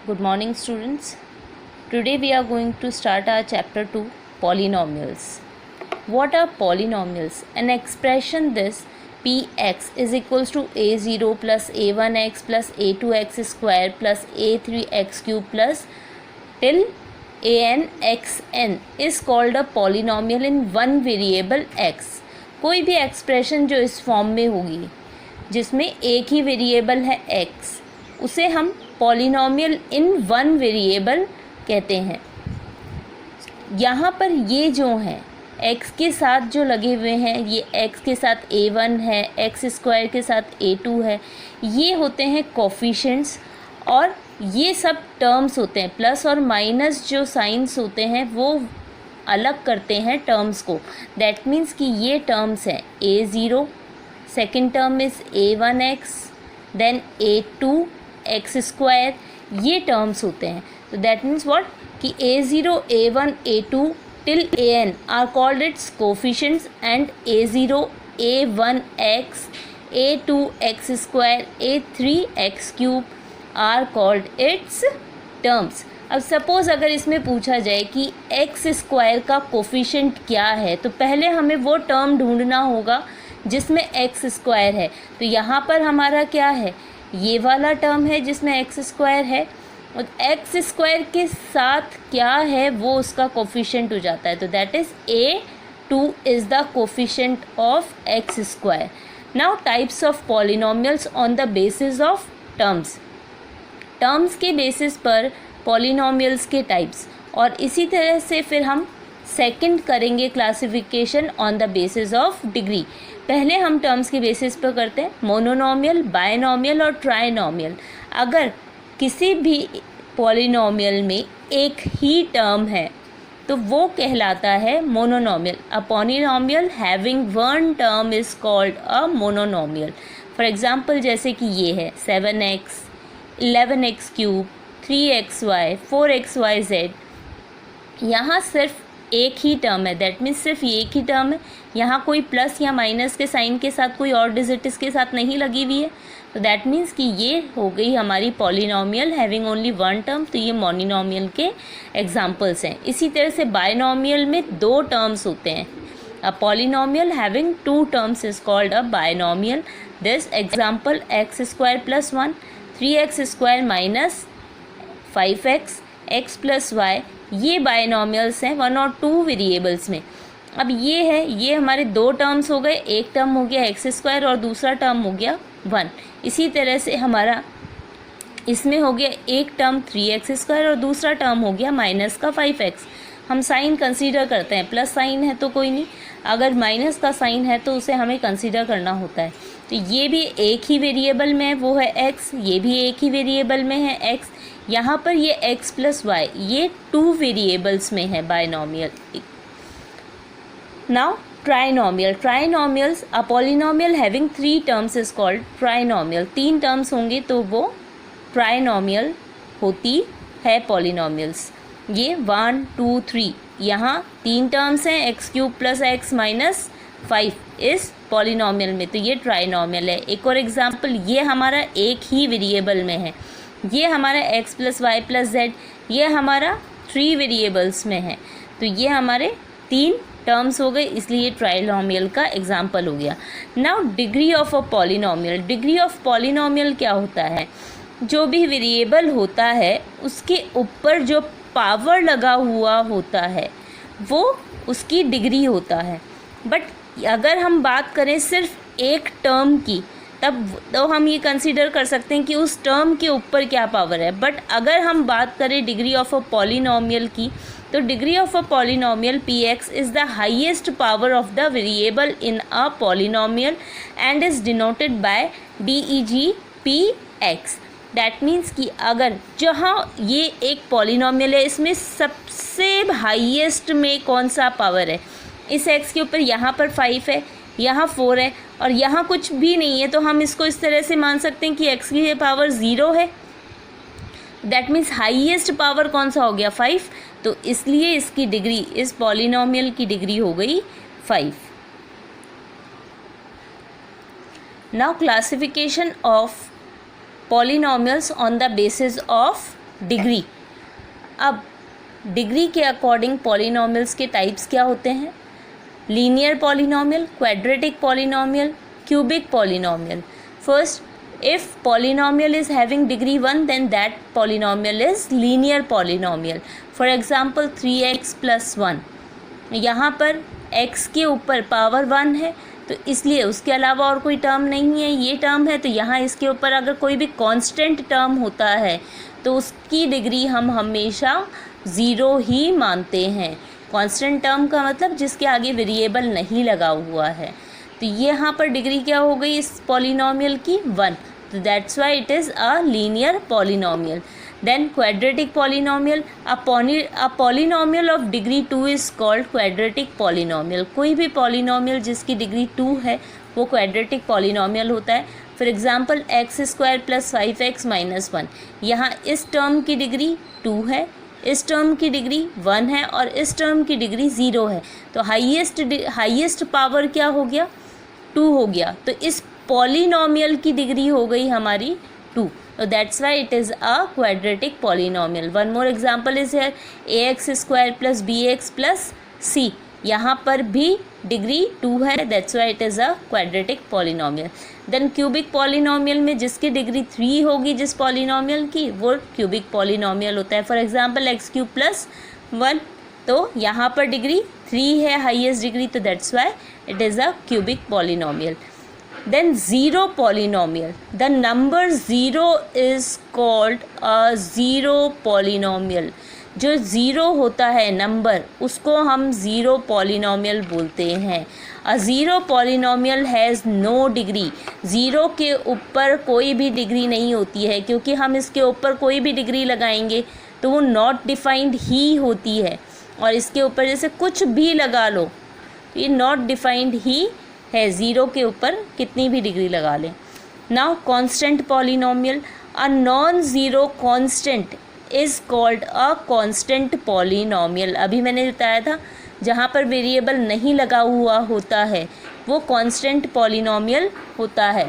Good morning, students. Today we are going to start our chapter 2, polynomials. What are polynomials? An expression this px is equals to a0 plus a1x plus a2x square plus a3x cube plus till an xn is called a polynomial in one variable x. कोई भी expression जो इस form में होगी जिसमें एक ही variable है x, उसे हम पॉलिनॉमियल इन वन वेरिएबल कहते हैं। यहाँ पर ये जो हैं x के साथ जो लगे हुए हैं, ये x के साथ a1 है, x स्क्वायर के साथ a2 है, ये होते हैं कोफिशिएंट्स और ये सब टर्म्स होते हैं। प्लस और माइनस जो साइंस होते हैं वो अलग करते हैं टर्म्स को। दैट मीन्स कि ये टर्म्स हैं a0, second term is a1x, then a2 x square, ये टर्म्स होते हैं। तो दैट मीन्स व्हाट कि a0, a1, a2 till an are called its coefficients and a0, a1x, a2 x square, a3 x cube are called its terms. अब suppose अगर इसमें पूछा जाए कि एक्स स्क्वायर का कोफिशिएंट क्या है, तो पहले हमें वो टर्म ढूंढना होगा जिसमें एक्स स्क्वायर है। तो यहाँ पर हमारा क्या है, ये वाला टर्म है जिसमें एक्स स्क्वायर है, और एक्स स्क्वायर के साथ क्या है वो उसका कोफिशिएंट हो जाता है। तो that is a2 is the coefficient of x square. Now types of polynomials on the basis of terms. Terms के बेसिस पर पॉलिनॉमियल्स के टाइप्स, और इसी तरह से फिर हम सेकंड करेंगे classification on the basis of degree. पहले हम टर्म्स के बेसिस पर करते हैं मोनोनॉमियल, बायनॉमियल और ट्राइनॉमियल। अगर किसी भी पॉलिनॉमियल में एक ही टर्म है तो वो कहलाता है monomial. A polynomial having one term is called a monomial. For example जैसे कि ये है 7x, 11x cube, 3xy, 4xyz, यहाँ सिर्फ एक ही टर्म है। दैट मीन्स सिर्फ ये एक ही टर्म है, यहाँ कोई प्लस या माइनस के साइन के साथ कोई और डिजिट इसके साथ नहीं लगी हुई है। तो दैट मीन्स कि ये हो गई हमारी polynomial having only one term. तो ये मोनोनॉमियल के एग्जांपल्स हैं। इसी तरह से बायनॉमियल में दो टर्म्स होते हैं। A polynomial having two terms is called a binomial. This example x square plus 1, 3x square minus 5x, x plus y, ये बायनॉमियल्स हैं वन और टू वेरिएबल्स में। अब ये है, ये हमारे दो टर्म्स हो गए, एक टर्म हो गया एक्स स्क्वायर और दूसरा टर्म हो गया 1। इसी तरह से हमारा इसमें हो गया एक टर्म 3x स्क्वायर और दूसरा टर्म हो गया माइनस का 5x। हम साइन कंसीडर करते हैं, प्लस साइन है तो कोई नहीं, अगर माइनस का साइन है तो उसे हमें कंसीडर करना होता है। तो ये भी एक ही वेरिएबल में है, वो है x, ये भी एक ही वेरिएबल में है x। यहाँ पर ये x प्लस वाई, ये टू वेरिएबल्स में है binomial. Now trinomial. Trinomials a polynomial having 3 terms is called trinomial. 3 terms होंगे तो वो ट्राइनॉमियल होती है पॉलिनॉमियल्स। ये 1, 2, 3, यहाँ 3 टर्म्स हैं, x cube plus x minus 5 इस पॉलिनॉमियल में, तो ये ट्राइनॉमियल है। एक और एग्जांपल, ये हमारा एक ही वेरिएबल में है, ये हमारा x plus y plus z, ये हमारा 3 वेरिएबल्स में है, तो ये हमारे 3 टर्म्स हो गए, इसलिए ट्राइनॉमियल का एग्जांपल हो गया। Now degree of a polynomial. Degree of polynomial क्या होता है, जो भी वेरिएबल होता है उसके ऊपर जो पावर लगा हुआ होता है वो उसकी डिग्री होता है। बट अगर हम बात करें सिर्फ एक टर्म की, तब तो हम ये कंसीडर कर सकते हैं कि उस टर्म के ऊपर क्या पावर है। बट अगर हम बात करें डिग्री ऑफ अ पॉलिनॉमियल की, तो degree of a polynomial px is the highest power of the variable in a polynomial and is denoted by DEG px। That means कि अगर जहाँ ये एक पॉलिनॉमियल है, इसमें सबसे हाईएस्ट में कौन सा पावर है, इस x के ऊपर यहाँ पर 5 है, यहाँ 4 है और यहाँ कुछ भी नहीं है, तो हम इसको इस तरह से मान सकते हैं कि x की पावर 0 है। दैट मीन्स हाईएस्ट पावर कौन सा हो गया, 5। तो इसलिए इसकी डिग्री, इस पॉलिनॉमियल की डिग्री हो गई 5। Now classification of polynomials on the basis of degree. अब डिग्री के अकॉर्डिंग पॉलिनॉमियल्स के टाइप्स क्या होते हैं? Linear polynomial, quadratic polynomial, cubic polynomial. First, if polynomial is having degree 1 then that polynomial is linear polynomial. For example 3x plus 1, यहाँ पर x के ऊपर पावर 1 है तो इसलिए उसके अलावा और कोई टर्म नहीं है, ये टर्म है, तो यहाँ इसके ऊपर अगर कोई भी कांस्टेंट टर्म होता है तो उसकी डिग्री हम हमेशा 0 ही मानते हैं। कांस्टेंट टर्म का मतलब जिसके आगे वेरिएबल नहीं लगा हुआ है। तो ये यहाँ पर डिग्री क्या हो गई इस पॉलिनॉमियल की? 1. तो that's why it is a linear polynomial. Then quadratic polynomial, a polynomial of degree 2 is called quadratic polynomial. कोई भी पॉलिनॉमियल जिसकी डिग्री 2 है वो क्वाड्रेटिक पॉलिनॉमियल होता है। फॉर एग्जाम्पल x² + 5x - 1, यहाँ इस टर्म की डिग्री 2 है, इस टर्म की डिग्री 1 है और इस टर्म की डिग्री 0 है। तो हाईएस्ट पावर क्या हो गया? 2 हो गया। तो इस पॉलिनॉमियल की डिग्री हो गई हमारी 2। तो that's why it is a quadratic polynomial. One more example is here ax² + bx + c, यहाँ पर भी डिग्री 2 है, that's why it is a quadratic polynomial. Then cubic polynomial में जिसकी डिग्री 3 होगी जिस पॉलिनॉमियल की, वो क्यूबिक पॉलिनॉमियल होता है। फॉर एग्जांपल x³ + 1, तो यहाँ पर डिग्री 3 है, हाईएस्ट डिग्री, तो that's why it is a cubic polynomial. Then zero polynomial, the number 0 is called a zero polynomial. जो ज़ीरो होता है नंबर उसको हम ज़ीरो पॉलिनॉमियल बोलते हैं। A zero polynomial has no degree, zero के ऊपर कोई भी डिग्री नहीं होती है, क्योंकि हम इसके ऊपर कोई भी डिग्री लगाएंगे तो वो नॉट डिफाइंड ही होती है, और इसके ऊपर जैसे कुछ भी लगा लो ये नॉट डिफाइंड ही है, ज़ीरो के ऊपर कितनी भी डिग्री लगा लें। Now constant polynomial, a non zero constant is called a constant polynomial. अभी मैंने बताया था जहाँ पर वेरिएबल नहीं लगा हुआ होता है वो कांस्टेंट पॉलिनॉमियल होता है।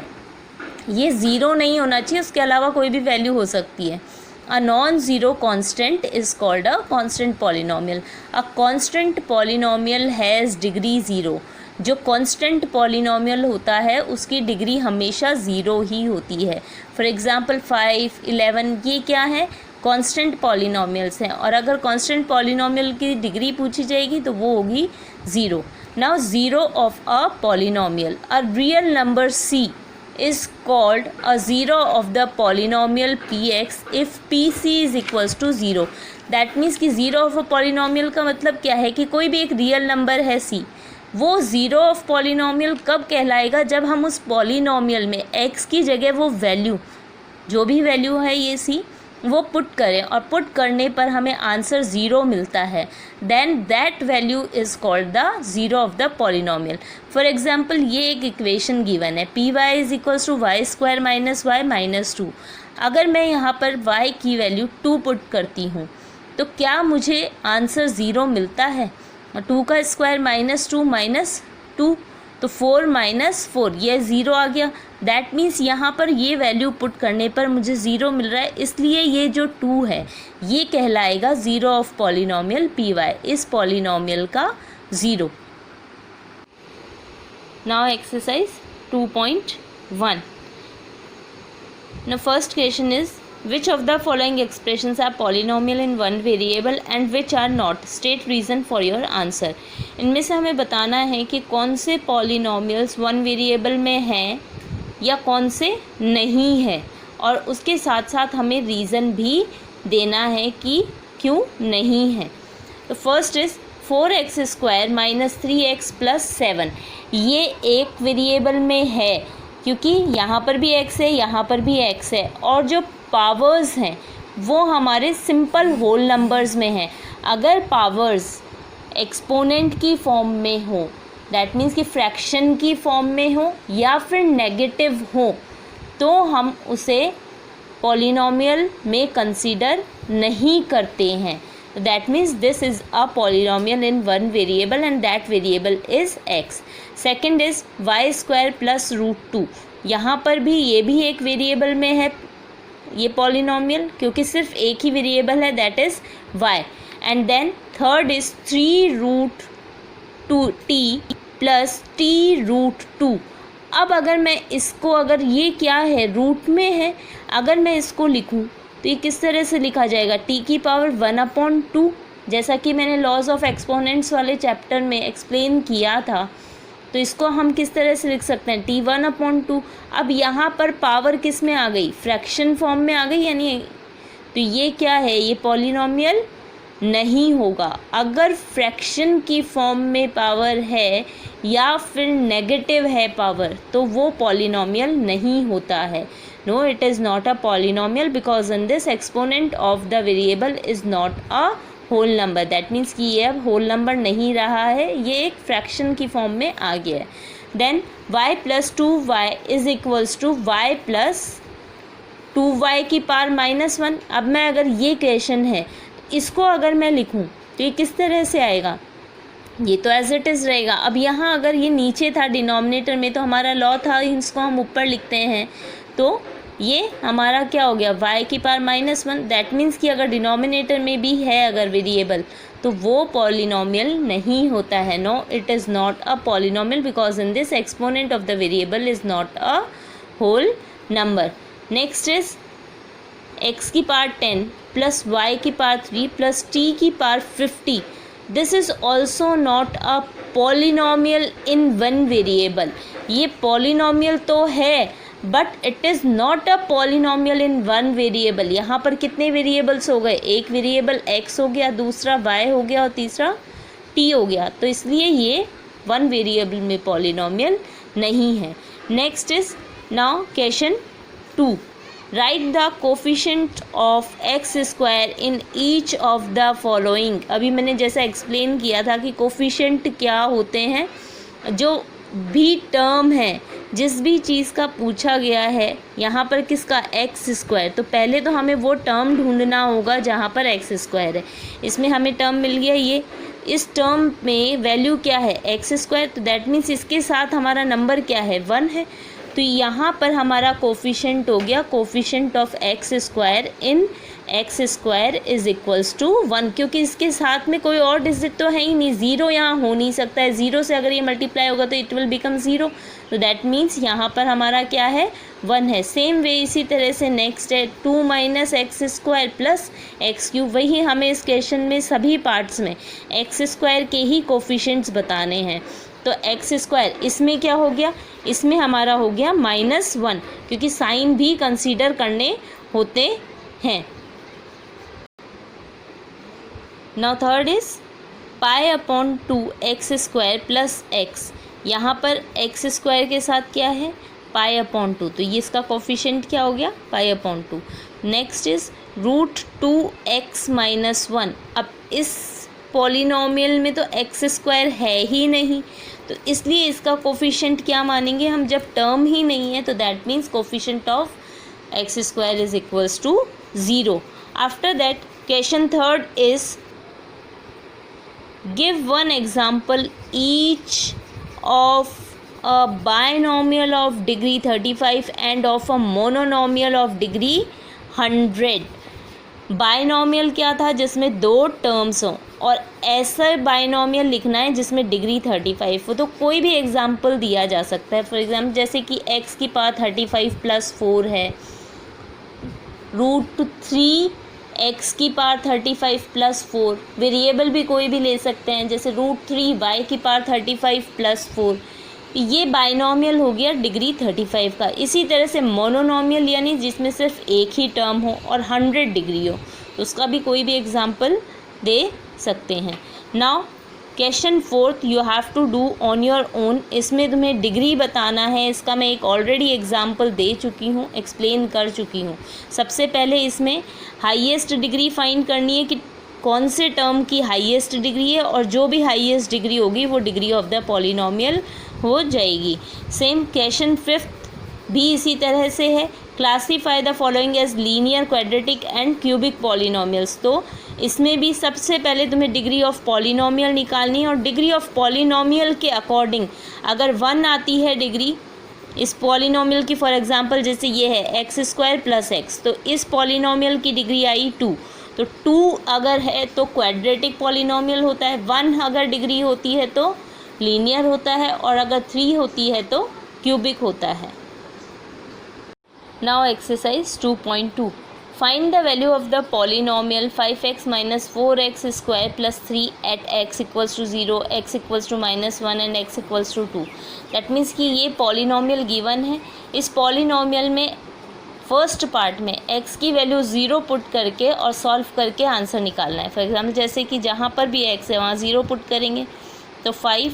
ये ज़ीरो नहीं होना चाहिए, उसके अलावा कोई भी वैल्यू हो सकती है। A non zero constant is called a constant polynomial. A constant polynomial has degree 0। जो कांस्टेंट पॉलिनॉमियल होता है उसकी डिग्री हमेशा 0 ही होती है। फॉर एग्जांपल 5, 11 ये क्या है? कांस्टेंट पॉलिनॉमियल्स हैं, और अगर कांस्टेंट पॉलिनॉमियल की डिग्री पूछी जाएगी तो वो होगी 0। Now zero of a polynomial, a real number c is called a zero of the polynomial px if pc is equals to 0। That means कि ज़ीरो ऑफ अ पॉलिनॉमियल का मतलब क्या है कि कोई भी एक रियल नंबर है c, वो ज़ीरो ऑफ पॉलिनॉमियल कब कहलाएगा? जब हम उस पॉलिनॉमियल में x की जगह वो वैल्यू, जो भी वैल्यू है ये c, वो पुट करें और पुट करने पर हमें आंसर 0 मिलता है, then that value is called the zero of the polynomial. For example ये एक इक्वेशन गिवन है py = y² - y - 2। अगर मैं यहाँ पर y की वैल्यू 2 पुट करती हूँ तो क्या मुझे आंसर 0 मिलता है? 2 का स्क्वायर -2 - 2, तो 4 - 4 ये 0 आ गया। दैट मीन्स यहाँ पर ये वैल्यू पुट करने पर मुझे 0 मिल रहा है, इसलिए ये जो 2 है ये कहलाएगा ज़ीरो ऑफ पॉलिनॉमियल py, इस पॉलिनॉमियल का 0। Now exercise 2.1। Now first question is which of the following expressions are polynomial in one variable and which are not? State reason for your answer। इनमें से हमें बताना है कि कौन से पॉलिनॉमियल्स वन वेरिएबल में हैं या कौन से नहीं है, और उसके साथ साथ हमें रीज़न भी देना है कि क्यों नहीं है। तो फर्स्ट इज़ 4x² - 3x + 7, ये एक वेरिएबल में है क्योंकि यहाँ पर भी x है, यहाँ पर भी x है, और जो पावर्स हैं वो हमारे सिंपल होल नंबर्स में हैं। अगर पावर्स एक्सपोनेंट की फॉर्म में हो, दैट मीन्स कि फ्रैक्शन की फॉर्म में हो या फिर नेगेटिव हो, तो हम उसे पॉलिनॉमियल में कंसीडर नहीं करते हैं। That means this is a polynomial in one variable and that variable is x। Second is y² + √2, यहाँ पर भी ये भी एक वेरिएबल में है, ये पॉलिनोमियल, क्योंकि सिर्फ एक ही वेरिएबल है, that is y। And then third is 3√2t plus t√2। अब अगर मैं इसको, अगर ये क्या है, रूट में है, अगर मैं इसको लिखूं तो ये किस तरह से लिखा जाएगा, t की पावर 1/2, जैसा कि मैंने लॉज ऑफ एक्सपोनेंट्स वाले चैप्टर में एक्सप्लेन किया था। तो इसको हम किस तरह से लिख सकते हैं, t1/2। अब यहाँ पर पावर किस में आ गई, फ्रैक्शन फॉर्म में आ गई, यानी तो ये क्या है, ये पॉलिनोमियल नहीं होगा। अगर फ्रैक्शन की फॉर्म में पावर है या फिर नेगेटिव है पावर, तो वो पॉलिनोमियल नहीं होता है। No, it is not a polynomial because in this exponent of the variable is not a whole number. That means कि ये अब होल नंबर नहीं रहा है, ये एक फ्रैक्शन की फॉर्म में आ गया है। Then y + 2y is equals to y + 2y की पावर -1। अब मैं, अगर ये क्वेश्चन है, इसको अगर मैं लिखूं तो ये किस तरह से आएगा, ये तो एज इट इज़ रहेगा। अब यहाँ अगर ये नीचे था डिनोमिनेटर में, तो हमारा लॉ था, इसको हम ऊपर लिखते हैं, तो ये हमारा क्या हो गया, y की पावर -1। दैट मीन्स कि अगर डिनोमिनेटर में भी है अगर वेरिएबल, तो वो पॉलिनोमियल नहीं होता है। No, it is not a polynomial because in this exponent of the variable is not a whole number. Next is x की पावर 10 प्लस y की पावर 3 प्लस t की power 50। This is also not a polynomial in one variable. ये polynomial तो है, but it is not a polynomial in one variable. यहाँ पर कितने variables हो गए, एक वेरिएबल x हो गया, दूसरा y हो गया और तीसरा t हो गया, तो इसलिए ये वन वेरिएबल में पॉलिनोमियल नहीं है। Next is now question 2, right the coefficient of x square in each of the following. अभी मैंने जैसा एक्सप्लेन किया था कि कोफिशिएंट क्या होते हैं, जो भी टर्म है, जिस भी चीज़ का पूछा गया है, यहाँ पर किसका, एक्स स्क्वायर, तो पहले तो हमें वो टर्म ढूंढना होगा जहाँ पर एक्स स्क्वायर है। इसमें हमें टर्म मिल गया ये, इस टर्म में वैल्यू क्या है, एक्स स्क्वायर, तो दैट मीन्स इसके साथ हमारा नंबर क्या है, 1 है। तो यहाँ पर हमारा कोफिशिएंट हो गया, coefficient of x square in x square is equals to 1, क्योंकि इसके साथ में कोई और डिजिट तो है ही नहीं, ज़ीरो यहाँ हो नहीं सकता है, ज़ीरो से अगर ये मल्टीप्लाई होगा तो इट विल बिकम 0, तो दैट मीन्स यहाँ पर हमारा क्या है, 1 है। सेम वे इसी तरह से नेक्स्ट है 2 - x² प्लस x³ वही हमें इस क्वेश्चन में सभी पार्ट्स में एक्स स्क्वायर के ही कोफिशिएंट्स बताने हैं। तो x² इसमें क्या हो गया, इसमें हमारा हो गया -1, क्योंकि साइन भी कंसीडर करने होते हैं। Now third is π/2x² plus x। यहाँ पर x² के साथ क्या है, π/2, तो ये इसका कोफिशिएंट क्या हो गया, π/2। Next is √2x - 1। अब इस पॉलिनोमियल में तो x² है ही नहीं, तो इसलिए इसका कोफिशिएंट क्या मानेंगे हम, जब टर्म ही नहीं है, तो that means coefficient of x² is equals to 0। After that question third is give one example each of a binomial of degree 35 and of a monomial of degree 100। Binomial क्या था, जिसमें 2 टर्म्स हों, और ऐसा binomial लिखना है जिसमें degree 35 हो। तो कोई भी एग्जाम्पल दिया जा सकता है, फॉर एग्जाम्पल जैसे कि x की पावर 35 + 4 है, √3x की पावर 35 + 4, वेरिएबल भी कोई भी ले सकते हैं, जैसे √3y की पावर 35 + 4, ये बाइनोमियल हो गया डिग्री 35 का। इसी तरह से मोनोनोमियल यानी जिसमें सिर्फ एक ही टर्म हो और 100 डिग्री हो, तो उसका भी कोई भी एग्जाम्पल दे सकते हैं। Now question fourth you have to do on your own. इसमें तुम्हें डिग्री बताना है, इसका मैं एक ऑलरेडी एग्जाम्पल दे चुकी हूँ, एक्सप्लेन कर चुकी हूँ। सबसे पहले इसमें हाईएस्ट डिग्री फाइंड करनी है कि कौन से टर्म की हाईएस्ट डिग्री है, और जो भी हाईएस्ट डिग्री होगी वो डिग्री ऑफ द पॉलिनोमियल हो जाएगी। सेम क्वेश्चन फिफ्थ भी इसी तरह से है, classify the following as linear, quadratic and cubic polynomials. तो इसमें भी सबसे पहले तुम्हें डिग्री ऑफ पॉलिनोमियल निकालनी है, और डिग्री ऑफ पॉलिनोमियल के अकॉर्डिंग अगर 1 आती है डिग्री इस पॉलिनोमियल की फॉर एग्जांपल जैसे ये है एक्स स्क्वायर प्लस एक्स, तो इस पॉलिनोमियल की डिग्री आई 2, तो 2 अगर है तो क्वाड्रेटिक पॉलिनोमियल होता है, 1 अगर डिग्री होती है तो लीनियर होता है, और अगर 3 होती है तो क्यूबिक होता है। Now exercise 2.2, find the value of the polynomial 5x minus 4x square plus 3 at x equals to 0, x equals to -1 and x equals to 2। That means कि ये पॉलिनोमियल गिवन है। इस पॉलिनोमियल में फर्स्ट पार्ट में x की value 0 put करके और solve करके आंसर निकालना है। फॉर एग्जाम्पल जैसे कि जहाँ पर भी x है वहाँ 0 पुट करेंगे, तो 5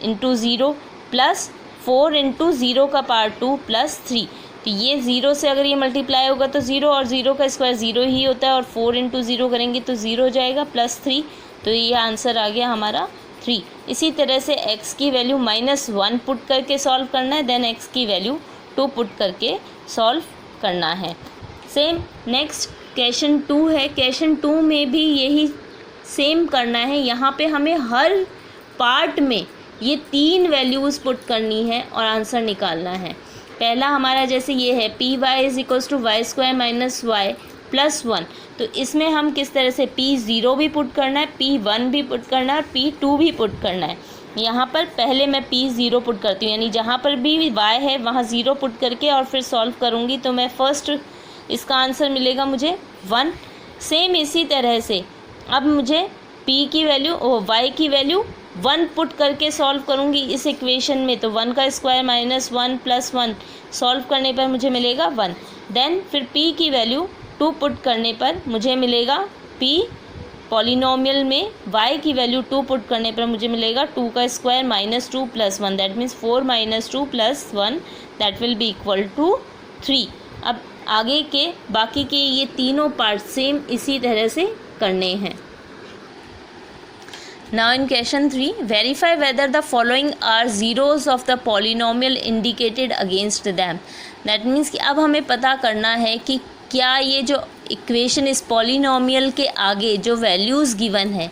इंटू 0 प्लस 4 इंटू 0 का पावर 2 प्लस 3, तो ये 0 से अगर ये मल्टीप्लाई होगा तो 0, और 0 का स्क्वायर 0 ही होता है, और 4 इंटू 0 करेंगे तो 0 हो जाएगा प्लस 3, तो ये आंसर आ गया हमारा 3। इसी तरह से x की वैल्यू -1 पुट करके सॉल्व करना है, देन x की वैल्यू 2 पुट करके सॉल्व करना है। सेम नेक्स्ट क्वेश्चन 2 है। क्वेश्चन 2 में भी यही सेम करना है। यहाँ पे हमें हर पार्ट में ये 3 वैल्यूज़ पुट करनी है और आंसर निकालना है। पहला हमारा जैसे ये है p y is equals to y square minus y plus 1, तो इसमें हम किस तरह से P0 भी पुट करना है, P1 भी पुट करना है, P2 भी पुट करना है। यहाँ पर पहले मैं P0 पुट करती हूँ, यानी जहाँ पर भी y है वहाँ 0 पुट करके और फिर सॉल्व करूँगी, तो मैं फर्स्ट इसका आंसर मिलेगा मुझे 1। सेम इसी तरह से अब मुझे P की वैल्यू y की वैल्यू 1 पुट करके सॉल्व करूँगी इस इक्वेशन में, तो 1 का स्क्वायर -1 प्लस 1 सॉल्व करने पर मुझे मिलेगा 1। देन फिर P की वैल्यू 2 पुट करने पर मुझे मिलेगा P, पॉलिनोमियल में y की वैल्यू 2 पुट करने पर मुझे मिलेगा 2 का square -2 plus 1, that means 4 - 2 plus 1, that will be equal to 3। अब आगे के बाकी के ये तीनों पार्ट सेम इसी तरह से करने हैं। Now in question 3, verify whether the following are zeros of the polynomial indicated against them. That means कि अब हमें पता करना है कि क्या ये जो इक्वेशन इस पॉलिनोमियल के आगे जो वैल्यूज़ गिवन है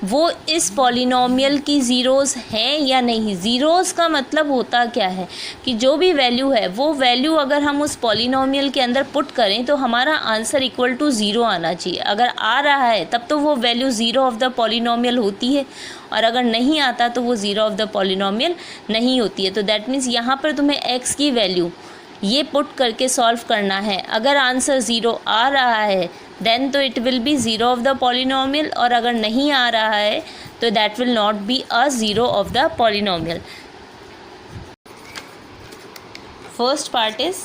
वो इस पॉलिनोमियल की ज़ीरोज़ हैं या नहीं। ज़ीरोज़ का मतलब होता क्या है कि जो भी वैल्यू है वो वैल्यू अगर हम उस पॉलिनोमियल के अंदर पुट करें तो हमारा आंसर इक्वल टू 0 आना चाहिए। अगर आ रहा है तब तो वो वैल्यू 0 ऑफ द पॉलिनोमियल होती है, और अगर नहीं आता तो वो 0 ऑफ द पॉलिनोमियल नहीं होती है। तो दैट मीन्स यहाँ पर तुम्हें x की वैल्यू ये पुट करके सॉल्व करना है। अगर आंसर 0 आ रहा है देन तो it will be 0 of the polynomial, और अगर नहीं आ रहा है तो that will not be a 0 of the polynomial. First part is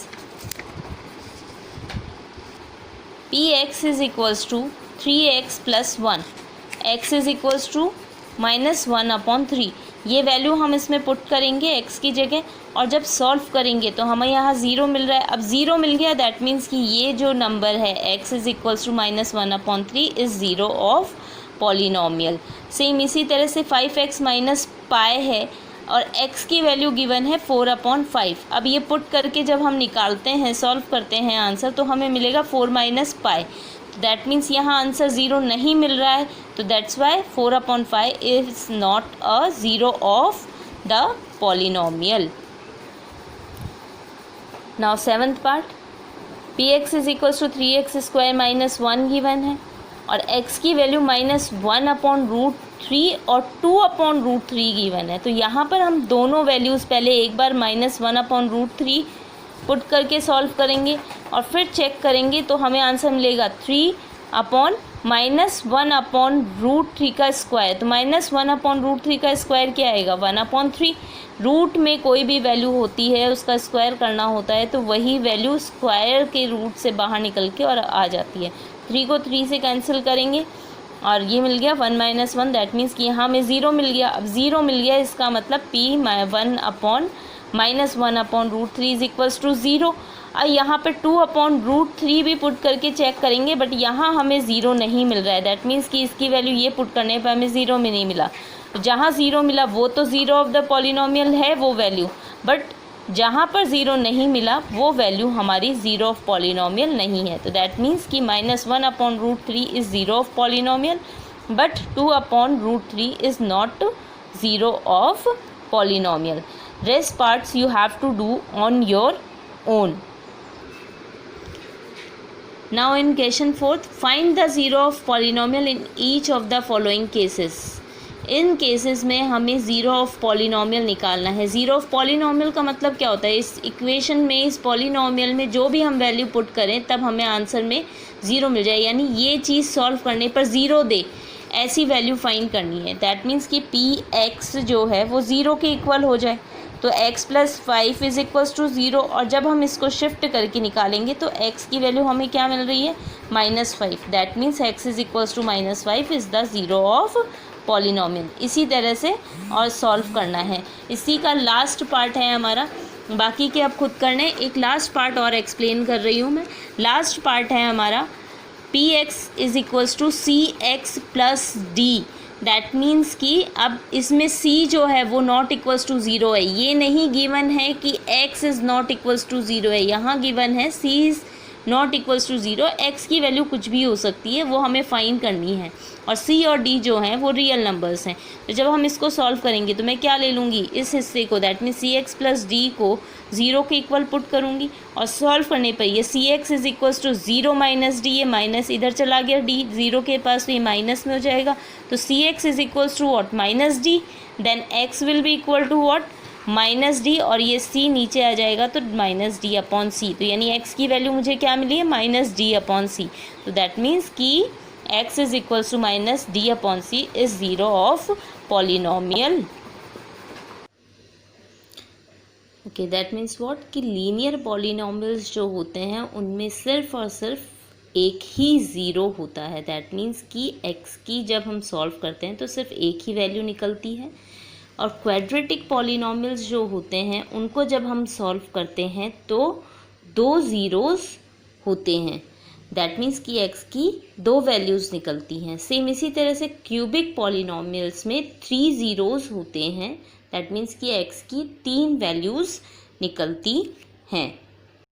px is equals to 3x plus 1, x is equals to -1/3। ये वैल्यू हम इसमें पुट करेंगे x की जगह, और जब सॉल्व करेंगे तो हमें यहाँ 0 मिल रहा है। अब 0 मिल गया दैट मीन्स कि ये जो नंबर है x is equals to -1/3 is 0 of polynomial. Same इसी तरह से 5x माइनस पाई है और x की वैल्यू गिवन है 4/5। अब ये पुट करके जब हम निकालते हैं सॉल्व करते हैं आंसर तो हमें मिलेगा 4 माइनस पाई, दैट मीन्स यहाँ आंसर 0 नहीं मिल रहा है, तो that's why 4/5 is not a 0 of the polynomial. Now seventh part, px is equals to 3x square minus 1 given है और x की वैल्यू -1/√3 और 2/√3 गिवन है। तो यहाँ पर हम दोनों वैल्यूज़ पहले एक बार -1/√3 पुट करके सॉल्व करेंगे और फिर चेक करेंगे तो हमें आंसर मिलेगा 3/-1/√3 का स्क्वायर। तो -1/√3 का स्क्वायर क्या आएगा 1/3। रूट में कोई भी वैल्यू होती है उसका स्क्वायर करना होता है, तो वही वैल्यू स्क्वायर के रूट से बाहर निकल के और आ जाती है। 3 को 3 से कैंसिल करेंगे और ये मिल गया 1 - 1, दैट मीन्स कि यहाँ हमें 0 मिल गया। अब 0 मिल गया इसका मतलब -1/√3 इज इक्वल्स टू 0। और यहाँ पे 2/√3 भी पुट करके चेक करेंगे, बट यहाँ हमें 0 नहीं मिल रहा है, दैट मीन्स कि इसकी वैल्यू ये पुट करने पर हमें 0 में नहीं मिला। जहाँ 0 मिला वो तो 0 ऑफ द पॉलिनोमियल है वो वैल्यू, बट जहाँ पर 0 नहीं मिला वो वैल्यू हमारी 0 ऑफ पॉलिनोमियल नहीं है। तो दैट मीन्स कि -1/√3 is 0 of polynomial, but 2/√3 is not 0 of polynomial. Rest parts you have to do on your own. Now in question 4th, find the zero of polynomial in each of the following cases. In cases में हमें zero of polynomial निकालना है. Zero of polynomial का मतलब क्या होता है? इस इक्वेशन में, इस पॉलिनॉमियल में जो भी हम वैल्यू पुट करें तब हमें आंसर में ज़ीरो मिल जाए, यानी ये चीज़ सॉल्व करने पर ज़ीरो दे, ऐसी वैल्यू फाइंड करनी है. दैट मीन्स कि पी एक्स जो है वो ज़ीरो के इक्वल हो जाए. तो x + 5 इज इक्वल्स टू 0, और जब हम इसको शिफ्ट करके निकालेंगे तो x की वैल्यू हमें क्या मिल रही है? -5. That means x is equals to -5 is the zero of polynomial. इसी तरह से और सॉल्व करना है. इसी का लास्ट पार्ट है हमारा, बाकी के आप खुद करने. एक लास्ट पार्ट और एक्सप्लेन कर रही हूँ मैं. लास्ट पार्ट है हमारा px is equals to cx + d. That means कि अब इसमें c जो है वो नॉट इक्वल्स टू 0 है. ये नहीं गिवन है कि x is not equals to 0 है, यहाँ गिवन है c is not equals to 0. x की वैल्यू कुछ भी हो सकती है, वो हमें फाइंड करनी है. और c और d जो हैं वो रियल नंबर्स हैं. तो जब हम इसको सॉल्व करेंगे तो मैं क्या ले लूँगी? इस हिस्से को, दैट मीन्स cx + d को 0 के इक्वल पुट करूँगी, और सॉल्व करने पर ये cx is equals to 0 - d, ये माइनस इधर चला गया, d 0 के पास, तो ये माइनस में हो जाएगा. तो cx is equals to what? -d. Then x will be equal to what? -d, और ये c नीचे आ जाएगा तो -d/c. तो यानी x की वैल्यू मुझे क्या मिली है? -d/c. तो दैट मीन्स कि x is equals to -d/c is zero of polynomial. Okay, that means what? कि लीनियर पॉलिनॉमियल्स जो होते हैं उनमें सिर्फ और सिर्फ एक ही ज़ीरो होता है. दैट मीन्स कि x की जब हम सॉल्व करते हैं तो सिर्फ एक ही वैल्यू निकलती है. और क्वाड्रेटिक पॉलिनॉमियल्स जो होते हैं उनको जब हम सॉल्व करते हैं तो 2 ज़ीरोज़ होते हैं. दैट मीन्स कि x की 2 वैल्यूज़ निकलती हैं. सेम इसी तरह से क्यूबिक पॉलिनॉमियल्स में 3 ज़ीरोज़ होते हैं. दैट मीन्स कि x की 3 वैल्यूज़ निकलती हैं.